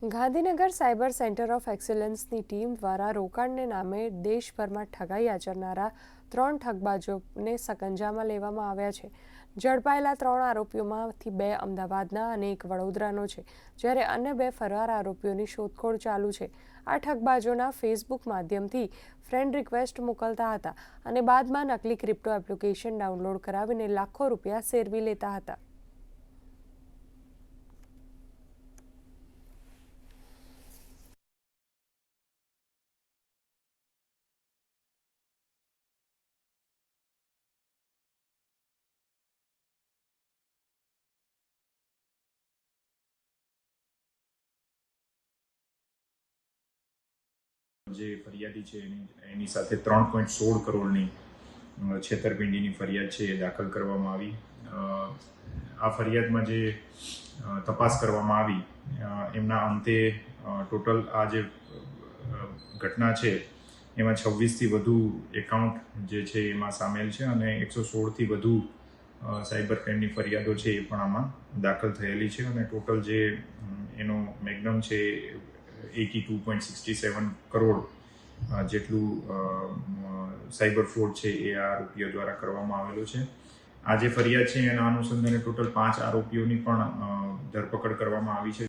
Gandhinagar cyber centre of એક્સેલન્સની ટીમ દ્વારા રોકાણને નામે દેશભરમાં ઠગાઈ આચરનારા 3 ઠગબાજોને સકંજામાં લેવામાં આવ્યા છે. ઝડપાયેલા 3 આરોપીઓમાંથી 2 અમદાવાદના અને 1 વડોદરાનો છે, જ્યારે અન્ય 2 ફરાર આરોપીઓની શોધખોળ ચાલુ છે. આ ઠગબાજોના ફેસબુક માધ્યમથી ફ્રેન્ડ રિક્વેસ્ટ મોકલતા હતા અને બાદમાં નકલી ક્રિપ્ટો એપ્લિકેશન ડાઉનલોડ કરાવીને લાખો રૂપિયા સેરવી લેતા હતા. જે ફરિયાદી છે એની સાથે 3.16 કરોડની છેતરપિંડીની ફરિયાદ છે એ દાખલ કરવામાં આવી. આ ફરિયાદમાં જે તપાસ કરવામાં આવી એમના અંતે ટોટલ આ જે ઘટના છે એમાં 26થી વધુ એકાઉન્ટ જે છે એમાં સામેલ છે અને 116થી વધુ સાયબર ક્રાઇમની ફરિયાદો છે એ પણ આમાં દાખલ થયેલી છે અને ટોટલ જે એનો મેગ્નમ છે 82.67 કરોડ જેટલું સાયબર ફ્રોડ છે એ આ આરોપીઓ દ્વારા કરવામાં આવેલો છે. આ જે ફરિયાદ છે એના અનુસંધાને ટોટલ 5 આરોપીઓની પણ ધરપકડ કરવામાં આવી છે.